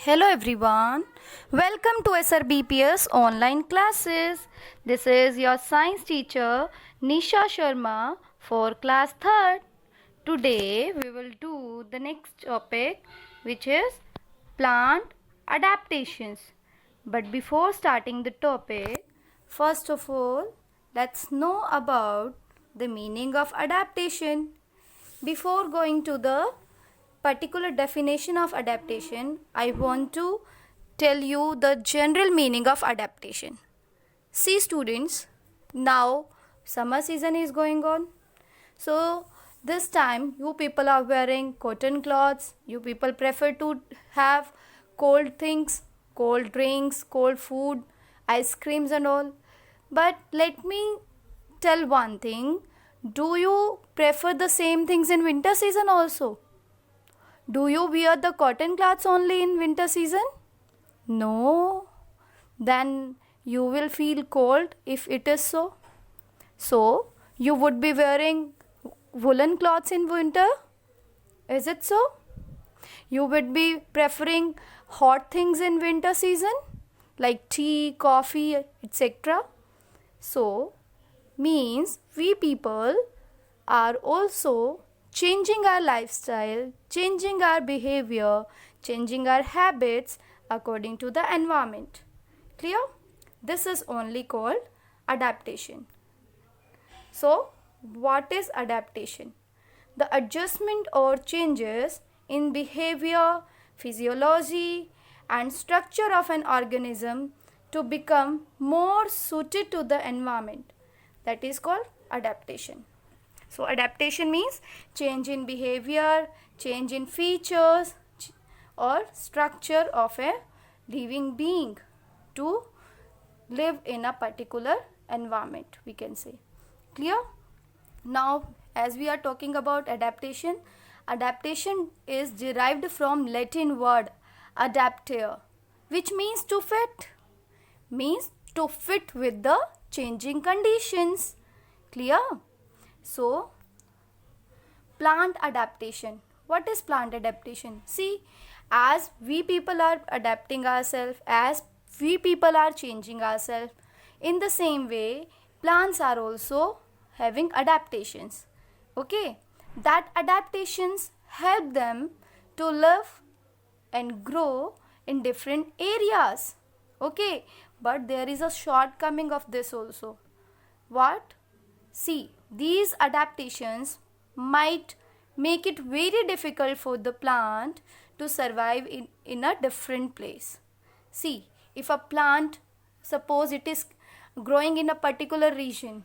Hello everyone, welcome to SRBPS online classes. This is your science teacher Nisha Sharma for class 3rd. Today we will do the next topic, which is plant adaptations. But before starting the topic, first of all, let's know about the meaning of adaptation. Before going to the particular definition of adaptation, I want to tell you the general meaning of adaptation. See students, now summer season is going on. So this time you people are wearing cotton cloths. You people prefer to have cold things, cold drinks, cold food, ice creams and all. But let me tell one thing. Do you prefer the same things in winter season also? Do you wear the cotton cloths only in winter season? No. Then you will feel cold if it is so. So, you would be wearing woolen cloths in winter? Is it so? You would be preferring hot things in winter season like tea, coffee, etc. So, means we people are also changing our lifestyle, changing our behavior, changing our habits according to the environment. Clear? This is only called adaptation. So, what is adaptation? The adjustment or changes in behavior, physiology, and structure of an organism to become more suited to the environment. That is called adaptation. So adaptation means change in behavior, change in features or structure of a living being to live in a particular environment, we can say. Clear? Now, as we are talking about adaptation, adaptation is derived from Latin word adaptere, which means to fit. Means to fit with the changing conditions. Clear? So, plant adaptation. What is plant adaptation? See, as we people are adapting ourselves, as we people are changing ourselves, in the same way, plants are also having adaptations. Okay, that adaptations help them to live and grow in different areas. Okay, but there is a shortcoming of this also. What? See, these adaptations might make it very difficult for the plant to survive in a different place. See, if a plant, suppose it is growing in a particular region,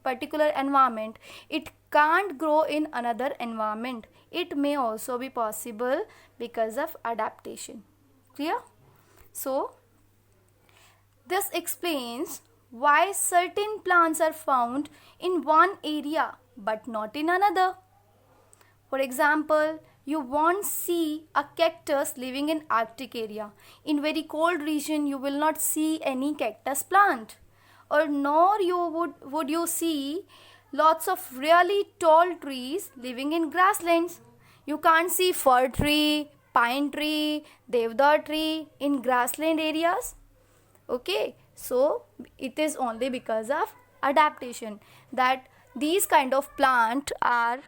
particular environment, it can't grow in another environment. It may also be possible because of adaptation. Clear? So, this explains why certain plants are found in one area but not in another. For example, you won't see a cactus living in Arctic area. In very cold region, you will not see any cactus plant. Or nor would you see lots of really tall trees living in grasslands. You can't see fir tree, pine tree, devdar tree in grassland areas. Okay, so it is only because of adaptation that these kind of plant are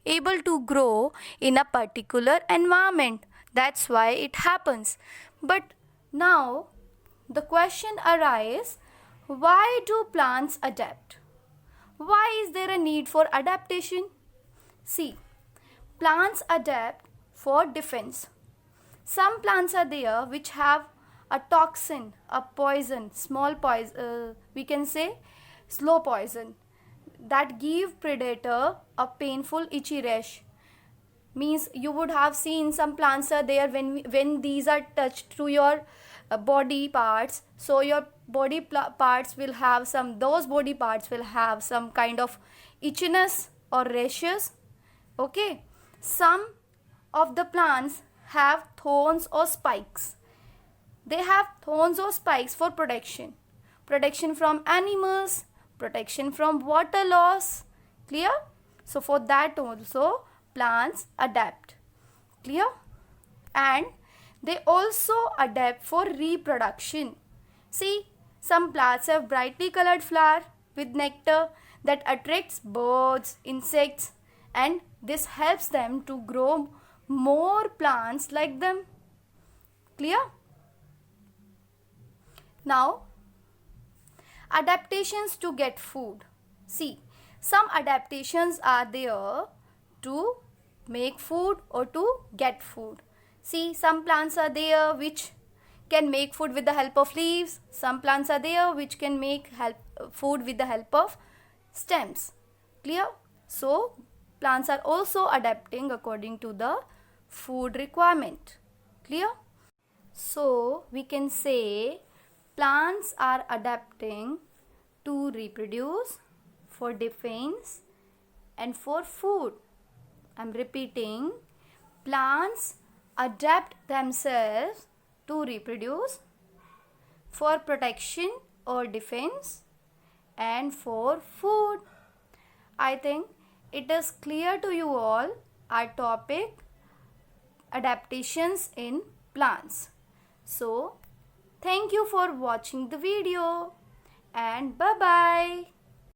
able to grow in a particular environment. That's why it happens. But now the question arises, why do plants adapt? Why is there a need for adaptation? See, plants adapt for defense. Some plants are there which have a toxin, a poison, small poison, we can say slow poison, that give predator a painful itchy rash. Means you would have seen some plants are there when these are touched to your body parts, so your body parts will have some, those body parts will have some kind of itchiness or rashes. Okay, some of the plants have thorns or spikes. They have thorns or spikes for protection. Protection from animals, protection from water loss. Clear? So for that also plants adapt. Clear? And They also adapt for reproduction. See, some plants have brightly colored flower with nectar that attracts birds, insects, and this helps them to grow more plants like them. Clear? Now, adaptations to get food. See, some adaptations are there to make food or to get food. See, some plants are there which can make food with the help of leaves. Some plants are there which can make food with the help of stems. Clear? So, plants are also adapting according to the food requirement. Clear? So, we can say plants are adapting to reproduce, for defense, and for food. I'm repeating, plants adapt themselves to reproduce, for protection or defense, and for food. I think it is clear to you all our topic, adaptations in plants. So, thank you for watching the video and bye-bye.